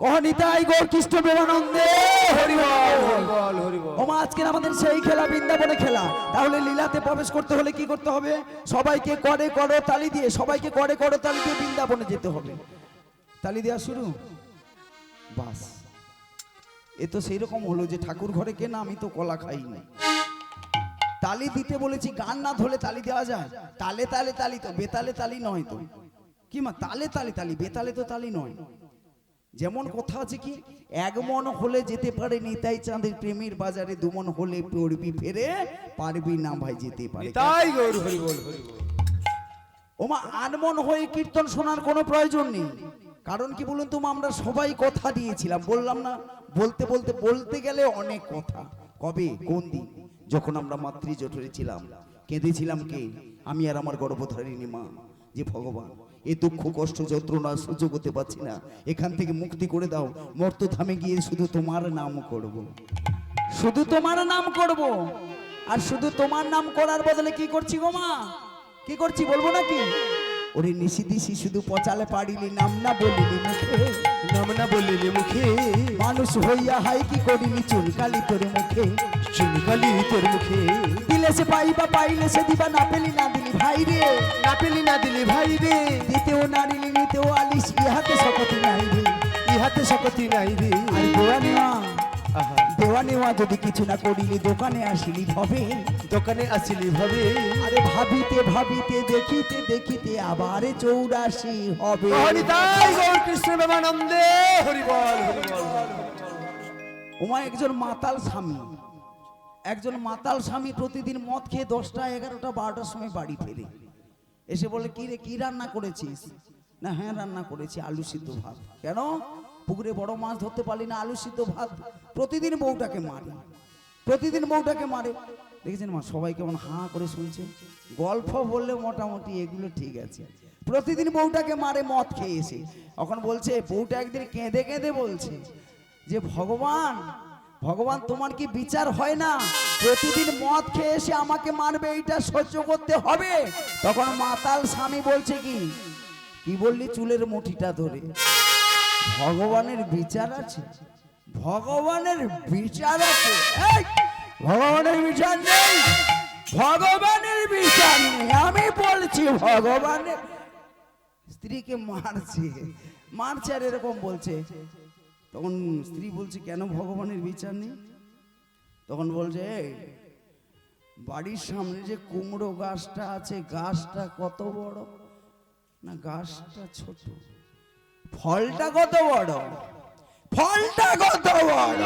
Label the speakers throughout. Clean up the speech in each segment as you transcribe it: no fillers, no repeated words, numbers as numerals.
Speaker 1: কহনিতাই গৌর কৃষ্ণ প্রেমানন্দে হরি বল হরি বল। ওমা আজকে আমাদের সেই খেলা বৃন্দাবনে খেলা। তাহলে লীলাতে প্রবেশ করতে হলে কি করতে হবে? সবাইকে করে তালি দিয়ে, সবাইকে করে তালি দিয়ে বৃন্দাবনে যেতে হবে। তালি দেওয়া শুরু, বাস। এ তো সেই রকম হলো যে ঠাকুর ঘরে কেনা, আমি তো কলা খাই না। তালি দিতে বলেছি, গান না ধরলে তালি দেওয়া যায়? তালে তালে তালি তো, বেতালে তালি নয় তো। কি মা, তালে তালে তালি, বেতালে তো তালি নয়। যেমন কথা আছে কি, এক মন হলে যেতে পারে নিতাই চাঁদের প্রেমের বাজারে, দুমন হলে পড়বি ফেরে পারবি না ভাই যেতে পারে।
Speaker 2: তাই গৌর হরি বল হরি বল।
Speaker 1: ওমা আনমন হয়ে কীর্তন শোনার কোনো প্রয়োজন নেই। কারণ কি বলুন তো, আমরা সবাই কথা দিয়েছিলাম, বললাম না? বলতে বলতে বলতে গেলে অনেক কথা। কবে, কোন দিন? যখন আমরা মাতৃ জঠরে ছিলাম, কেঁদেছিলাম কে? আমি আর আমার গর্ভধারিণী মা। যে ভগবান, এই দুঃখ কষ্ট যন্ত্রণা সহ্য করতে পারছি না, এখান থেকে মুক্তি করে দাও। মর্তধামে গিয়ে শুধু তোমার নাম করব, শুধু তোমার নাম করব। আর শুধু তোমার নাম করার বদলে কি করছি গো মা? কি করছি বলবো নাকি? ওরে নিশি দিশি শুধু পচালে পারিলি, নাম না বলিলি মুখে,
Speaker 2: নাম না বলিলি মুখে,
Speaker 1: মানুষ হইয়া হাই কি করিনি চুনকালি তোর মুখে,
Speaker 2: চুনকালি তোর মুখে।
Speaker 1: দিলে সে পাইবা, পাইলে সে দিবা, না পেলি না দিলি ভাই রে,
Speaker 2: না পেলি না দিলি ভাই রে,
Speaker 1: দিতেও নারিলি নিতেও আলিস, ইহাতে শপথি নাই রে,
Speaker 2: ইহাতে শপথি নাই রে।
Speaker 1: আর দেওয়া নেওয়া,
Speaker 2: আহা,
Speaker 1: দেওয়া নেওয়া যদি কিছু না করিলি, দোকানে আসিলি ভবে,
Speaker 2: দোকানে আসিলি ভাবে।
Speaker 1: আরে ভাবিতে ভাবিতে দেখিতে দেখিতে আবার 84 হবে।
Speaker 2: তাই গৌর কৃষ্ণ প্রেমানন্দে হরি বল হরি বল।
Speaker 1: ওমা একজন মাতাল স্বামী, একজন মাতাল স্বামী প্রতিদিন মদ খেয়ে 10টা 11টা 12টার সময় বাড়ি ফেরে। এসে বলে, কি রে, কি রান্না করেছিস? না হ্যাঁ রান্না করেছি, আলু সিদ্ধ ভাত। কেন? পুকুরে বড় মাছ ধরতে পারলি না, আলু সিদ্ধ ভাত। প্রতিদিন বউটাকে মারে, প্রতিদিন বউটাকে মারে। দেখেছেন মা, সবাই কেমন হাঁ করে শুনছে। গল্প বললে মোটামুটি এগুলো ঠিক আছে। প্রতিদিন বউটাকে মারে মদ খেয়ে এসে। এখন বলছে, বউটা একদিন কেঁদে কেঁদে বলছে যে ভগবান, ভগবান তোমার কি বিচার হয় না? প্রতিদিন মদ খেয়ে এসে আমাকে মারবে, এইটা সহ্য করতে হবে? তখন মাতাল স্বামী বলছে, কি কি বললি? চুলের মুঠিটা ধরে, ভগবানের বিচার আছে, ভগবানের বিচার আছে। এই, ভগবানের বিচার নেই, ভগবানের বিচার নেই। আমি বলছি ভগবানের, স্ত্রীকে মারছে মারছে আর এরকম বলছে। তখন স্ত্রী বলছে, কেন ভগবানের বিচার নেই? তখন বলছে, এই বাড়ির সামনে যে কুমড়ো গাছটা আছে, গাছটা কত বড়? না গাছটা ছোট। ফলটা কত বড়? ফলটা কত বড়?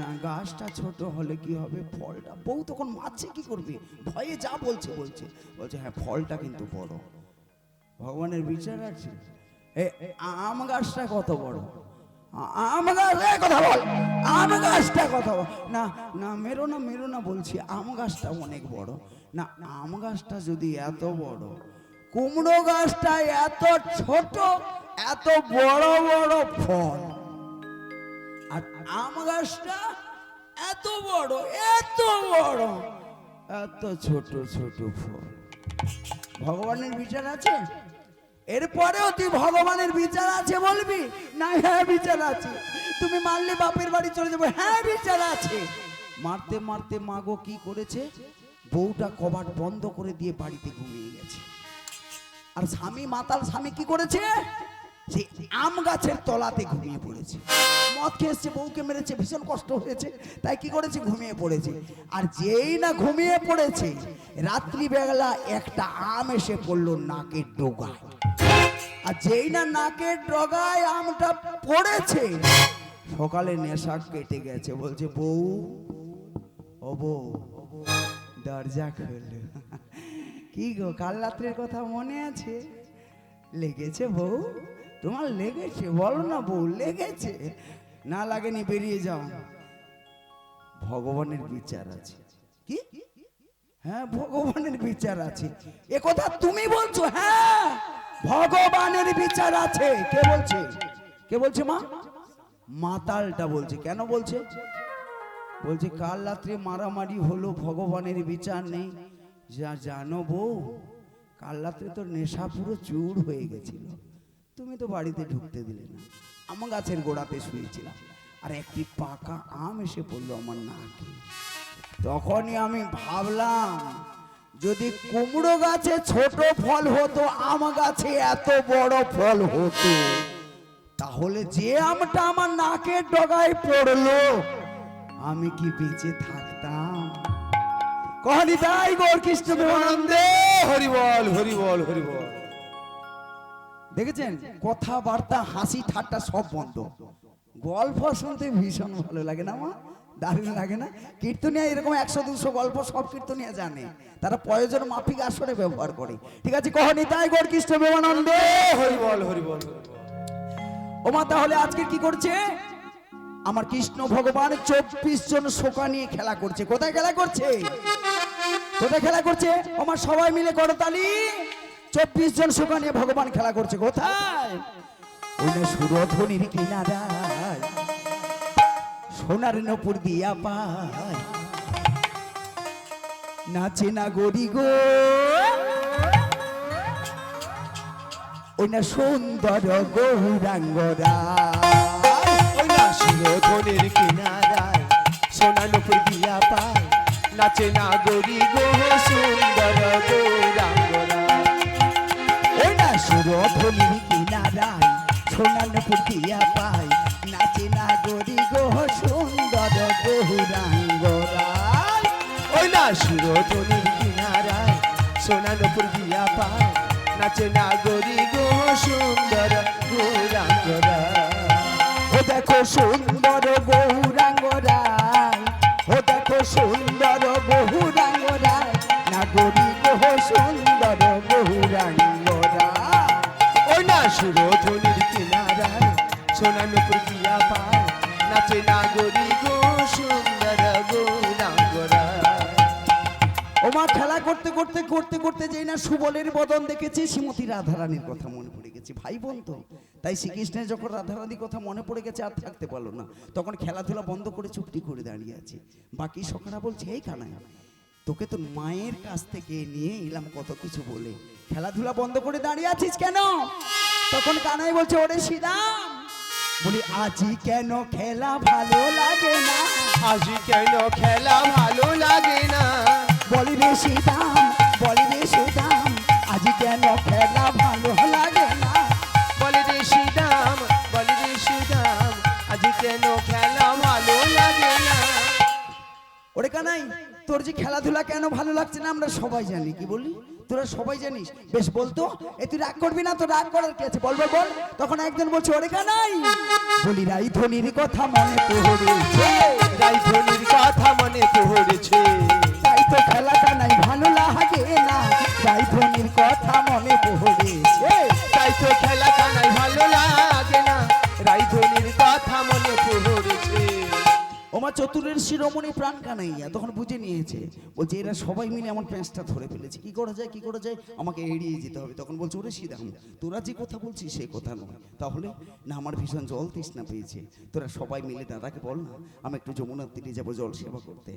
Speaker 1: না গাছটা ছোট হলে কি হবে, ফলটা। বউ তখন মারছে, কি করবে, ভয়ে যা বলছে বলছে বলছে হ্যাঁ ফলটা কিন্তু বড়। ভগবানের বিচার আছে। আম গাছটা কত বড়? আম গাছ, কথা বল, আম গাছটা কত বড়? না না মেরো না মেরো না বলছি, আম গাছটা অনেক বড়। না আম গাছটা যদি এত বড়, কুমড়ো গাছটা এত ছোট, এত বড় বড় ফল, আর আম গাছটা এত বড়, এত বড়, এত ছোট ছোট ফল। ভগবানের বিচার আছে? এরপরেও তুই ভগবানের বিচার আছে বলবি না? হ্যাঁ বিচার আছে। তুমি মারলে বাপের বাড়ি চলে যাবো, হ্যাঁ বিচার আছে। মারতে মারতে মাগো কি করেছে, বউটা কবাট বন্ধ করে দিয়ে বাড়িতে ঘুমিয়ে গেছে। আর স্বামী, মাতাল স্বামী কি করেছে, সে আম গাছের তলাতে ঘুমিয়ে পড়েছে। মদ খেয়ে এসছে, বউকে মেরেছে, ভীষণ কষ্ট হয়েছে, তাই কি করেছে, ঘুমিয়ে পড়েছে। আর যেই না ঘুমিয়ে পড়েছে, রাত্রিবেলা একটা আম এসে পড়লো নাকের ডগায়। আর যেই না নাকের ডগায় আমটা পড়েছে, সকালে নেশা কেটে গেছে। বলছে, বউ, ও বউ, দরজা খোল। কি গো, কাল রাত্রের কথা মনে আছে? লেগেছে বউ? তোমার লেগেছে? বলো না বউ, লেগেছে? না লাগেনি, বেরিয়ে যাও। ভগবানের বিচার আছে। কি? হ্যাঁ ভগবানের বিচার আছে। এ কথা তুমি বলছো? হ্যাঁ ভগবানের বিচার আছে। কে বলছে? কে বলছে মা? মাতালটা বলছে। কেন বলছে? বলছে কাল রাত্রে মারামারি হলো, ভগবানের বিচার নেই। যা জানো বউ, কাল রাত্রে তোর নেশা পুরো চুর হয়ে গেছিল, তুমি তো বাড়িতে ঢুকতে দিলে না। আম গাছের গোড়াতে শুয়েছিলাম, আর একটি পাকা আম এসে পড়লো আমার নাকে। তখনই আমি ভাবলাম, যদি কুমড়ো গাছে ছোট ফল হতো, আম গাছে এত বড় ফল হতো, তাহলে যে আমটা আমার নাকের ডগায় পড়লো, আমি কি বেঁচে থাকতাম? কহনি তাই গৌর কৃষ্ণ প্রেমানন্দে
Speaker 2: হরি বল, হরি বল, হরি বল।
Speaker 1: দেখেছেন, কথাবার্তা হাসি ঠাট্টা সব বন্ধ। গল্প শুনতে ভীষণ ভালো লাগে না মা? দারুণ লাগে না? কীর্তনিয়া এরকম 100-200 গল্প সব কীর্তনিয়া জানে, তারা প্রয়োজন মাফিক আসরে ব্যবহার করে। ঠিক আছে, কহনি তাই গৌর কৃষ্ণ প্রেমানন্দে
Speaker 2: হরি বল, হরি বল।
Speaker 1: ও মা, তাহলে আজকে কি করছে আমার কৃষ্ণ ভগবান? 24 জন শোকা নিয়ে খেলা করছে। কোথায় খেলা করছে? কোথায় খেলা করছে? আমার সবাই মিলে করতালি। 24 জন শোকা নিয়ে ভগবান খেলা করছে। কোথায়? ওই না সুরধনির কিনারায়, সোনার নপুর দিয়া পায়, নাচে না গরি গো, ওই না সুন্দর গৌরাঙ্গরা,
Speaker 2: ওই না সুরধনির কিনারায়, সোনা নুপুর দিয়া পায়, নাচে না গরি গো, সুন্দর গৌরাঙ্গরা।
Speaker 1: ওই না সুরধনির কিনারায়, সোনা নুপুর দিয়া পায়, নাচে না গরি গো, সুন্দর গৌরাঙ্গরা।
Speaker 2: ওই না সুরধনির কিনারায়, সোনা নুপুর দিয়া পায়, নাচে না গরি গো, সুন্দর গৌরাঙ্গরা।
Speaker 1: ও দেখো সুন্দর গৌরাঙ্গরায়, ও দেখো সুন্দর গৌরাঙ্গরায়, নাগরী গো সুন্দর গৌরাঙ্গরা।
Speaker 2: ওই না সুরধনির কিনারায়, সোনা নুপুর দিয়া পায়, নাচে না গরি গো, সুন্দর গৌরাঙ্গরা।
Speaker 1: ওমা, খেলা করতে করতে করতে করতে যেই না সুবলের বদন দেখেছি, শ্রীমতী রাধারানীর কথা মনে পড়ে গেছে। ভাই বোন তো, তাই শ্রীকৃষ্ণের যখন রাধারানীর কথা মনে পড়ে গেছে, আর থাকতে পারলো না। তখন খেলাধুলা বন্ধ করে চুপটি করে দাঁড়িয়ে আছে। বাকি সখারা বলছে, এই কানাই, তোকে তো মায়ের কাছ থেকে নিয়ে এলাম কত কিছু বলে, খেলাধুলা বন্ধ করে দাঁড়িয়ে আছিস কেন? তখন কানাই বলছে, ওরে শ্রীরাম, বলি আজি কেন খেলা ভালো লাগে না,
Speaker 2: আজি কেন খেলা ভালো লাগে না,
Speaker 1: বলি রে শ্রীরাম, বলি রে শ্রীরাম, আজি কেন খেলা ভালো লাগে না,
Speaker 2: বলে রে শ্রীরাম, বলে রে শ্রীরাম, আজি কেন খেলা ভালো লাগে না।
Speaker 1: ওরে কানাই, তোর যে খেলাধুলা কেন ভালো লাগছে না আমরা সবাই জানি। কি বললি? তোরা সবাই জানিস? বেশ বলতো, এ তুই রাগ করবি না, তো রাগ করার কি আছে, বল বল বল। তখন একজন বলছে, ওরে কানাই, বলি রাই ধনির কথা মনে পড়েছে,
Speaker 2: রাইধনির কথা মনে পড়েছে,
Speaker 1: তাই তো খেলাটা নাই ভালো লাগে না, রাই ধনির কথা মনে পড়েছে,
Speaker 2: তাই তো খেলা কানাই ভালো লাগে না, রাইধনির কথা মনে পড়েছে।
Speaker 1: ওমা, চতুরের শিরোমণি প্রাণ কানাইয়া তখন বুঝে নিয়েছে। বলছে, এরা সবাই মিলে আমার প্যাঁচটা ধরে ফেলেছে, কি করা যায়, কি করা যায়, আমাকে এড়িয়ে যেতে হবে। তখন বলছে, ওরে শ্রীরাম, তোরা যে কথা বলছিস সেই কথা নয়, তাহলে না আমার ভীষণ জল তৃষ্ণা পেয়েছে, তোরা সবাই মিলে দাদাকে বল না আমি একটু যমুনার তীরে যাবো জল সেবা করতে।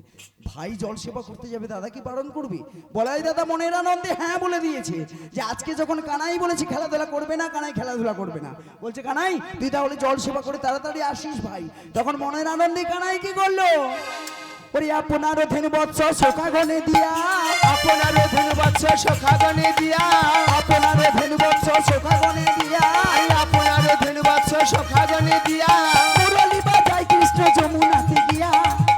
Speaker 1: ভাই জল সেবা করতে যাবে, দাদা কি বারণ করবি? বলাই দাদা মনের আনন্দে হ্যাঁ বলে দিয়েছে, যে আজকে যখন কানাই বলেছি খেলাধুলা করবে না, কানাই খেলাধুলা করবে না। বলছে, কানাই তুই তাহলে জল সেবা করে তাড়াতাড়ি আসিস ভাই। তখন মনের আনন্দে কানাই কি করলো, ওরে আপনার ধেনু বৎস শোকা গনে দিয়া,
Speaker 2: আপনার ধনু বৎস সখা গনে দিয়া,
Speaker 1: আপনার ধেনু বৎস শোকা গনে দিয়া,
Speaker 2: আপনার ধনু বৎস সখা গনে দিয়া,
Speaker 1: মুরলি বাজায় কৃষ্ণ যমুনাতে গিয়া,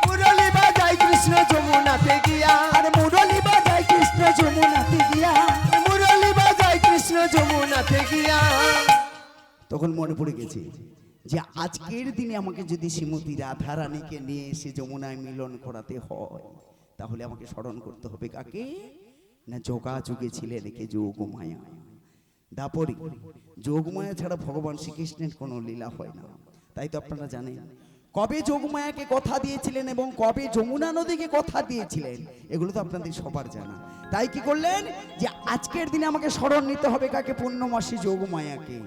Speaker 2: মুরলি বাজায় কৃষ্ণ যমুনাতে গিয়া,
Speaker 1: আরে মুরলি বাজায় কৃষ্ণ যমুনাতে গিয়া,
Speaker 2: মুরলি বাজায় কৃষ্ণ যমুনাতে গিয়া।
Speaker 1: তখন মনে পড়ে গেছে যে আজকের দিনে আমাকে যদি শ্রীমতী রাধারানীকে নিয়ে এসে যমুনায় মিলন করাতে হয়, তাহলে আমাকে স্মরণ করতে হবে কাকে? না যোগাযোগে ছিলেন কে যোগমায়া। দাপরি যোগমায়া ছাড়া ভগবান শ্রীকৃষ্ণের কোনো লীলা হয় না। তাই তো আপনারা জানেন কবে যোগমায়াকে কথা দিয়েছিলেন এবং কবে যমুনা নদীকে কথা দিয়েছিলেন, এগুলো তো আপনাদের সবার জানা। তাই কি করলেন, যে আজকের দিনে আমাকে স্মরণ নিতে হবে কাকে? পূর্ণমাসী যোগমায়াকে।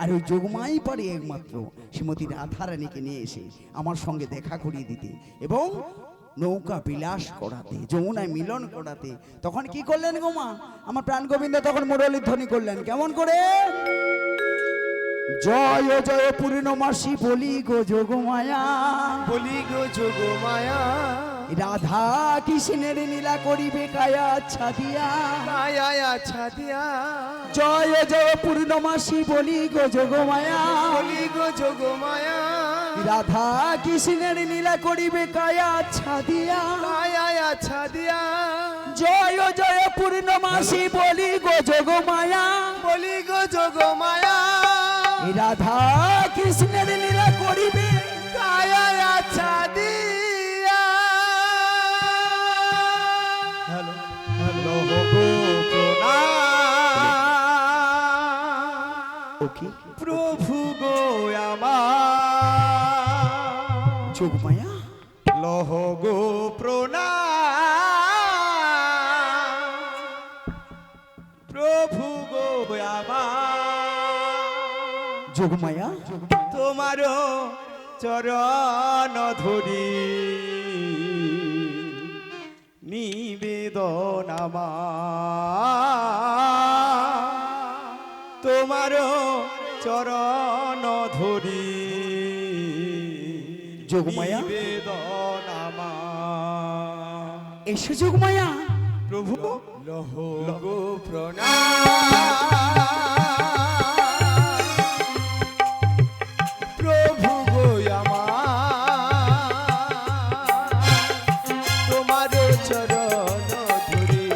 Speaker 1: আর ওই যোগমাই পারে একমাত্র শ্রীমতী রাধারানীকে নিয়ে এসে আমার সঙ্গে দেখা করিয়ে দিতে এবং নৌকা বিলাস করাতে, যমুনায় মিলন করাতে। তখন কি করলেন গো মা? আমার প্রাণ গোবিন্দ তখন মুরলীর ধ্বনি করলেন, কেমন করে? জয় জয় পূর্ণমাসী বলি গো যোগমায়া,
Speaker 2: বলি গো যোগ মায়া,
Speaker 1: রাধা কৃষ্ণের নীলা করিবে কায়া ছাদিয়া।
Speaker 2: কায়া ছাদিয়া,
Speaker 1: জয় জয় পূর্ণমাসী বলি গো যোগমায়া,
Speaker 2: বলি গো যোগ মায়া,
Speaker 1: রাধা কৃষ্ণের নীলা করিবে কায়া ছাদিয়া।
Speaker 2: কায়া ছাদিয়া,
Speaker 1: জয় জয় পূর্ণমাসী বলি গো যোগমায়া,
Speaker 2: বলি গো যোগ মায়া,
Speaker 1: রাধা কৃষ্ণের লীলা করিবে
Speaker 2: কায়া ছাদিয়া। হ্যালো হ্যালো গো প্রণাম,
Speaker 1: ওকে
Speaker 2: প্রভু গো আমার,
Speaker 1: যোগমায়া
Speaker 2: লহ গো প্রণাম, প্রভু গো আমার,
Speaker 1: যোগমায়া
Speaker 2: তোমার চরণ ধরি নিবেদন আমার, তোমার চরণ ধরি
Speaker 1: যোগমায়া
Speaker 2: নিবেদন আমার।
Speaker 1: এসো যোগমায়া।
Speaker 2: প্রভু লহ গো প্রণাম, প্রভু গো আমার, তোমার চরণ ধরি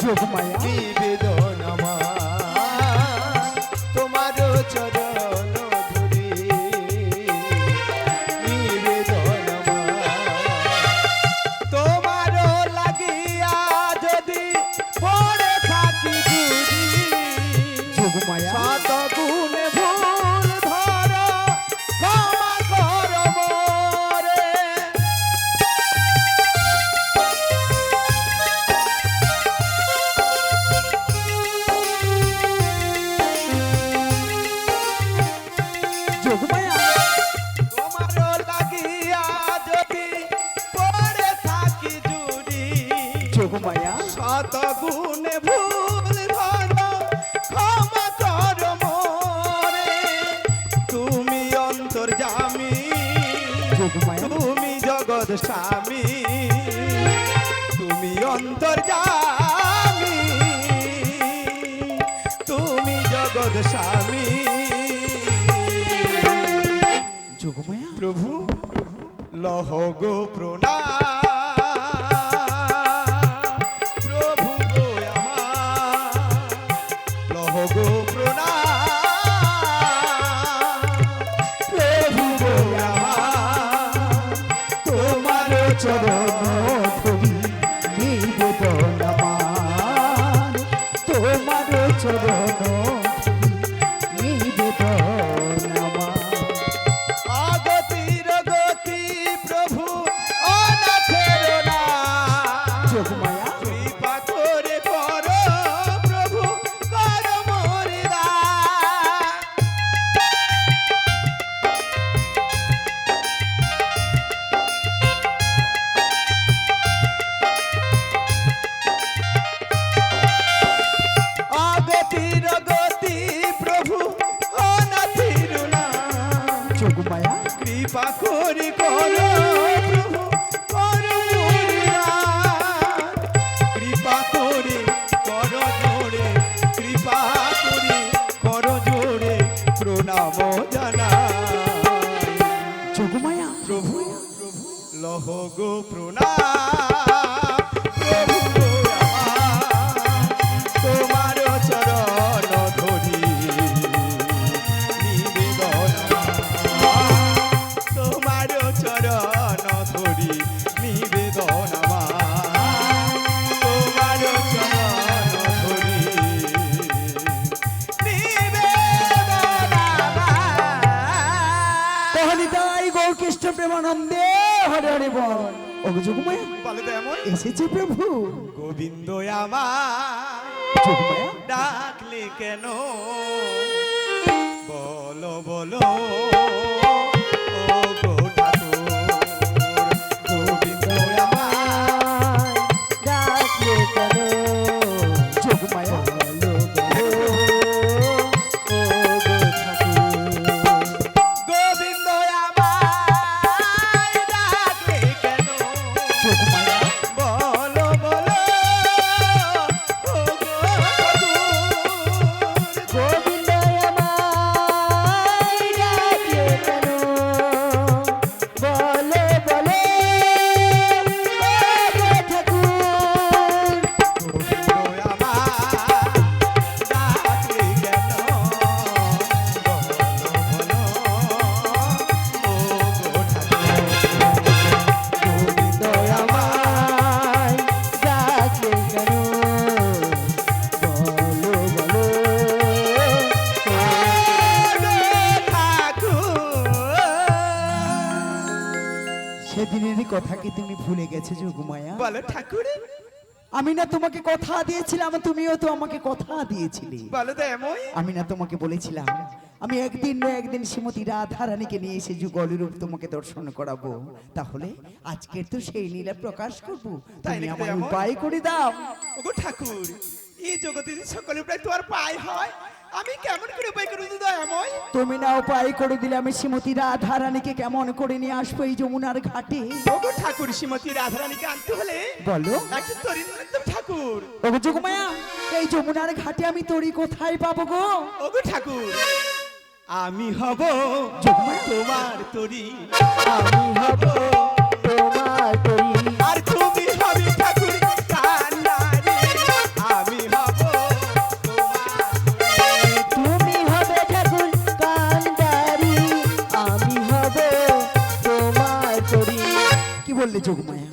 Speaker 1: যোগমায়া
Speaker 2: নিবেদন আমার, তোমার চরণ ধরি নিবেদন আমার। তোমার লাগিয়া যদি পড়ে থাকি যদি,
Speaker 1: যোগমায়া
Speaker 2: শত গুণে ভুল ধর ক্ষমা কর মোরে।
Speaker 1: যোগমায়া
Speaker 2: তোমার লাগিয়া যদি পড়ে থাকি যদি,
Speaker 1: যোগমায়া
Speaker 2: শত গুণে ভুল ধর ক্ষমা কর মোরে। তুমি অন্তর্যামী,
Speaker 1: যোগমায়া
Speaker 2: তুমি জগৎ স্বামী, তুমি অন্তর্যামী, তুমি জগৎ স্বামী।
Speaker 1: যোগমায়া
Speaker 2: প্রভু লহ গো প্রণাম, প্রভু গো আমার, লহ গো প্রণাম, প্রভু গো আমার, তোমার
Speaker 1: চরণ ধরি নিবেদন আমার, তোমার চরণ ধরি নিবেদন আমার।
Speaker 2: আগতির গতি প্রভু অনাথের নাম,
Speaker 1: যোগমায়া
Speaker 2: কৃপা করে করো প্রভু কর মোরে দান। আগতির গতি প্রভু অনাথির নাম,
Speaker 1: যোগমায়া
Speaker 2: কৃপা করে করো প্রভু করো মোরে দান। কৃপা করে করো জোরে, কৃপা করে করো জোরে, প্রণাম জানাই।
Speaker 1: যোগমায়া
Speaker 2: প্রভু লহ গো প্রণাম, প্রভু গো আমার, তোমার চরণ ধরি নিবেদন আমার, তোমার চরণ ধরি নিবেদন আমার, তোমার চরণ ধরি নিবেদন আমার।
Speaker 1: তাহলে তাই গৌর কৃষ্ণ প্রেমানন্দে হরে হরে বল। ওগো যোগমায়া
Speaker 2: বলে তো এমন
Speaker 1: এসেছে প্রভু।
Speaker 2: গোবিন্দ আমার
Speaker 1: যোগমায়া
Speaker 2: ডাকলে কেন বলো বলো ও গো ঠাকুর, গোবিন্দ আমার
Speaker 1: ডাকলে কেন যোগমায়া
Speaker 2: ও গো
Speaker 1: সেদিনেরই কথা কি তুমি ভুলে গেছো যোগমায়া?
Speaker 2: বলো ঠাকুর।
Speaker 1: আমি না তোমাকে কথা দিয়েছিলাম, তুমিও তো আমাকে কথা দিয়েছিলে।
Speaker 2: বলো দয়াময়।
Speaker 1: আমি না তোমাকে বলেছিলাম আমি একদিন না একদিন শ্রীমতী রাধারানীকে নিয়ে এসে যুগলরূপ তোমাকে দর্শন করাবো। তাহলে আজকের তো সেই লীলা প্রকাশ করবো,
Speaker 2: তাই
Speaker 1: তুমি
Speaker 2: নাকি
Speaker 1: আমার
Speaker 2: দয়াময়?
Speaker 1: উপায় করে দাও।
Speaker 2: ওগো ঠাকুর, এই জগতে যে সকলে প্রায় তোমার পায় হয়, আমি কেমন করে উপায় করব দয়াময়?
Speaker 1: তুমি না উপায় করে দিলে আমি শ্রীমতী রাধারানীকে কেমন করে নিয়ে আসবো এই যমুনার ঘাটে?
Speaker 2: ওগো ঠাকুর, শ্রীমতী রাধারানীকে আনতে হলে
Speaker 1: বলো।
Speaker 2: একটা তরিন একদম ঠাকুর।
Speaker 1: ওগো যোগমায়া, এই যমুনার ঘাটে আমি তরি কোথায় পাবো গো?
Speaker 2: ওগো ঠাকুর, আমি হব
Speaker 1: যোগমায়া,
Speaker 2: তোমার তরি,
Speaker 1: আমি হব তোমার তরি।
Speaker 2: আর তুমি হবে ঠাকুর কান্নারি। আমি হব
Speaker 1: তুমি হবে ঠাকুর কান্ডারি, আমি হব তোমার তরি। কি বললে যোগমায়া?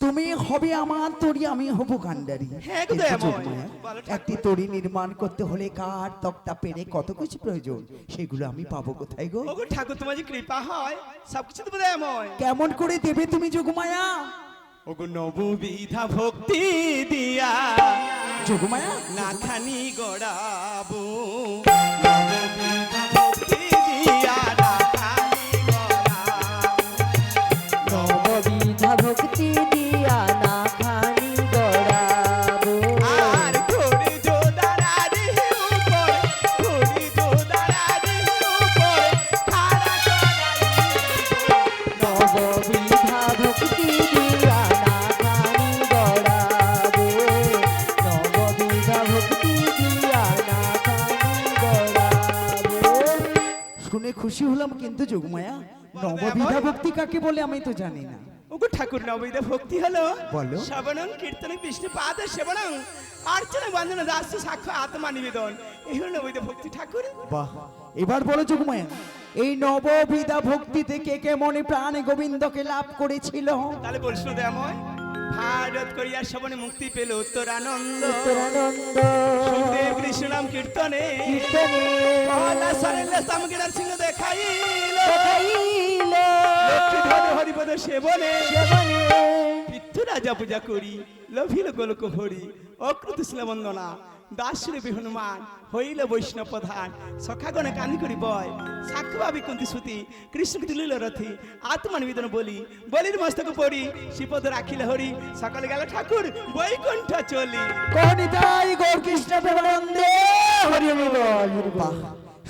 Speaker 1: তুমি হবে আমার তরি, আমি হব কান্ডারি।
Speaker 2: হ্যাঁ গো
Speaker 1: কিন্তু
Speaker 2: দয়াময়।
Speaker 1: যোগমায়া,
Speaker 2: বলো ঠাকুর।
Speaker 1: একটি তরি নির্মাণ করতে হলে কাঠ, তক্তা, পেরে কত কিছু প্রয়োজন, সেগুলো আমি পাবো কোথায় গো?
Speaker 2: ওগো ঠাকুর, তোমার যে কৃপা হয় সবকিছু তো দয়াময়।
Speaker 1: কেমন করে দেবে তুমি যোগমায়া?
Speaker 2: ওগো নববিধা ভক্তি দিয়া
Speaker 1: যোগমায়া,
Speaker 2: না খানি গড়াবো, নববিধা ভক্তি দিয়া না খানি গড়াবো,
Speaker 1: নববিধা ভক্তি দিয়া না খানি গড়াবো।
Speaker 2: আর ঘুরি জোদারারি উপর, ঘুরি জোদারারি উপর খাড়া করাইব।
Speaker 1: নববিধা ভক্তি দিয়া না খানি গড়াবো, নববিধা ভক্তি দিয়া না খানি গড়াবো। শুনে খুশি হলাম, কিন্তু যোগমায়া নববিধা ভক্তি কাকে বলে আমি তো জানি না।
Speaker 2: ওগো ঠাকুর, নববিধা ভক্তি হলো
Speaker 1: বলো।
Speaker 2: শ্রবণং কীর্তনে বিষ্ণু পাদ সেবনং অর্চনা বন্দনা দাস সাক্ষ্য আত্মা নিবেদন, এই হলো নববিধা ভক্তি ঠাকুর।
Speaker 1: বাহ, এবার বলো যোগমায়া, এই নববিধা ভক্তি থেকে কে মনে প্রাণে গোবিন্দকে লাভ করেছিল?
Speaker 2: তাহলে বলছো দয়াময়, ভারত করিয়া শ্রবণে মুক্তি পেল উত্তরানন্দ,
Speaker 1: উত্তরানন্দ
Speaker 2: সুখদেব কৃষ্ণ নাম কীর্তনে
Speaker 1: কীর্তনে
Speaker 2: অলা সরেলে সামগ্রীর সিংহ দেখাইল,
Speaker 1: দেখাইল,
Speaker 2: লক্ষ্মী ধরে হরিপদ সেবনে
Speaker 1: সেবনে
Speaker 2: পিতৃ রাজা পূজা করি, লভিল গোলক হরি, অকৃত শিলা বন্দনা দাসরূপী হনুমান হইল বৈষ্ণব প্রধান, সখাগণে কানি করি বয়, সাক্ষ্য ভাবি কুন্তি সুতি, কৃষ্ণকে তুলিল রথি, আত্মা নিবেদন বলি, বলির মস্তক পড়ি, শ্রীপদ রাখিল হরি, সকালে গেল ঠাকুর বৈকুণ্ঠ চলি।
Speaker 1: কনিতাই গৌর কৃষ্ণ প্রেমানন্দে হরি হরি বল, হরি বল।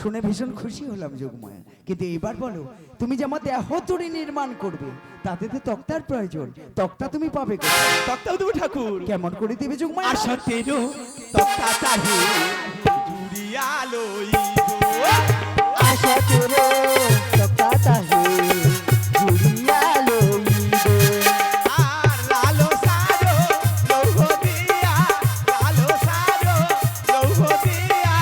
Speaker 1: শুনে ভীষণ খুশি হলাম যোগমায়া, কিন্তু এবার বলো, তুমি যে আমার দেহ তরি নির্মাণ করবে, তাতে তো তক্তার প্রয়োজন, তক্তা তুমি পাবে কোথায়?
Speaker 2: তক্তাও দেবো ঠাকুর,
Speaker 1: কেমন করে দেবে যোগমায়া?
Speaker 2: আসতেরও তক্তা চাহি জুড়িয়া লইব,
Speaker 1: আসতেরও তক্তা চাহি জুড়িয়া লইব,
Speaker 2: আর লালো সারো লৌহ দিয়া, লালো সারো লৌহ দিয়া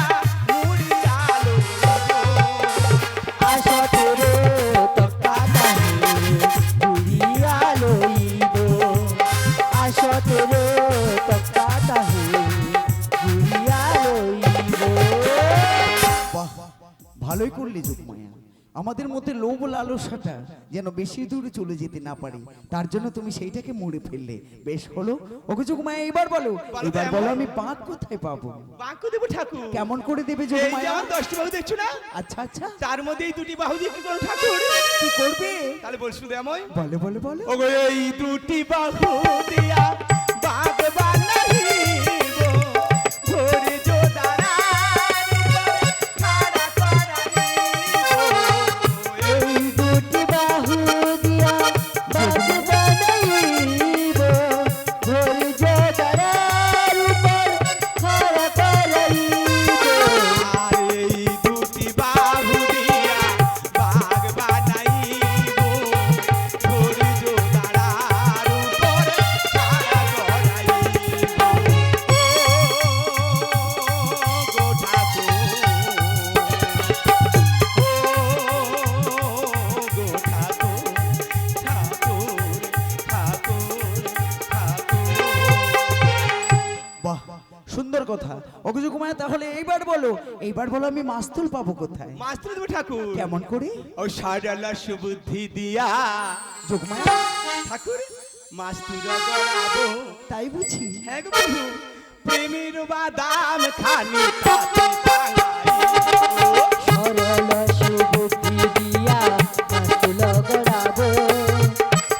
Speaker 2: মুড়িয়া লইব,
Speaker 1: আসতেরও তক্তা চাহি জুড়িয়া লইব, আসতেরও তক্তা চাহি জুড়িয়া লইব। বাহ, ভালোই করলি যোগমায়া। আমাদের মধ্যে লোভ লালসাটা যেন বেশি দূরে চলে যেতে না পারে, তার জন্য তুমি সেইটাকে মুড়ে ফেললে। বেশ হলো। ওকে যোগমায়া, এবার বলো, এবার বলো আমি পাক কোথায় পাবো?
Speaker 2: বাক্য দেবো ঠাকুর।
Speaker 1: কেমন করে দেবে
Speaker 2: এই যে
Speaker 1: যোগমায়া?
Speaker 2: আমার 10টি বাহু দেখছো না,
Speaker 1: আচ্ছা আচ্ছা,
Speaker 2: তার মধ্যে এই দুটি বাহু দিয়ে কি করো ঠাকুর?
Speaker 1: কি করবে?
Speaker 2: তাহলে বলছো দয়াময়,
Speaker 1: বলো বলো বলো।
Speaker 2: ওগো এই দুটি বাহু দিয়া বাগ বানাইব, ধরে জোদারার উপরে খাড়া করাইব,
Speaker 1: এই দুটি বাহু দিয়া বাগ বানাইব, ধৈর্য দ্বারার উপর খাড়া করাইব,
Speaker 2: আর এই দুটি বাহু দিয়া বাগ বানাইব, ধরে জোদারার উপরে খাড়া করাইব।
Speaker 1: যোগমায়া তাহলে এইবার বলো আমি মাস্তুল পাবো কোথায়?
Speaker 2: মাস্টার দেব ঠাকুর
Speaker 1: কেমন করে?
Speaker 2: ও সারালা সুবুদ্ধি দিয়া
Speaker 1: যোগমায়া
Speaker 2: ঠাকুর মাস্তুর গড়াবো।
Speaker 1: তাই বুঝি?
Speaker 2: হ্যাঁ গো প্রভু, প্রেমের বাদাম খানি তাতে টাঙাইবো।
Speaker 3: সরল সুবুদ্ধি দিয়া মাস্তুল গড়াবো,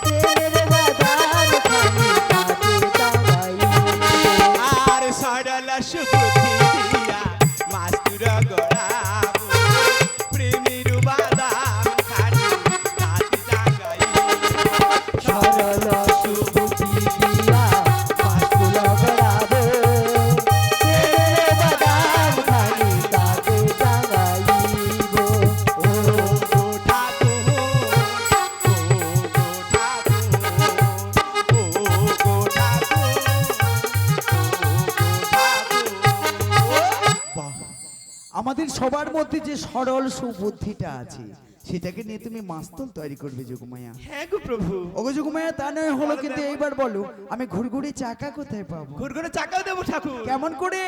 Speaker 3: প্রেমের বাদাম খানি তাতে টাঙাইবো।
Speaker 2: আর সারালা সুবুদ্ধি দিয়া মাস্তুর গড়াবো, প্রেমের বাদাম খানি তাতে টাঙাইবো।
Speaker 3: সরল সুবুদ্ধি দিয়া মাস্তুল গড়াবো, প্রেমের বাদাম খানি তাতে টাঙাইবো।
Speaker 2: ও গো ঠাকুর, ও গো ঠাকুর,
Speaker 1: বাহ, আমাদের সবার মধ্যে যে সরল সুবুদ্ধিটা আছে সেটাকে নিয়ে তুমি মাস্তুল তৈরি করবে যোগমায়া।
Speaker 2: হ্যাঁ গো প্রভু,
Speaker 1: ওগো যোগমায়া তা নয় হলো, কিন্তু এইবার বলো আমি ঘুরঘুরি চাকা কোথায় পাবো?
Speaker 2: ঘুরঘুরে চাকাও দেবো ঠাকুর।
Speaker 1: কেমন করে?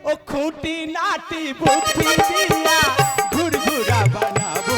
Speaker 2: ও খুঁটি নাটি বুদ্ধি দিয়া ঘুরঘুরা বানাবো,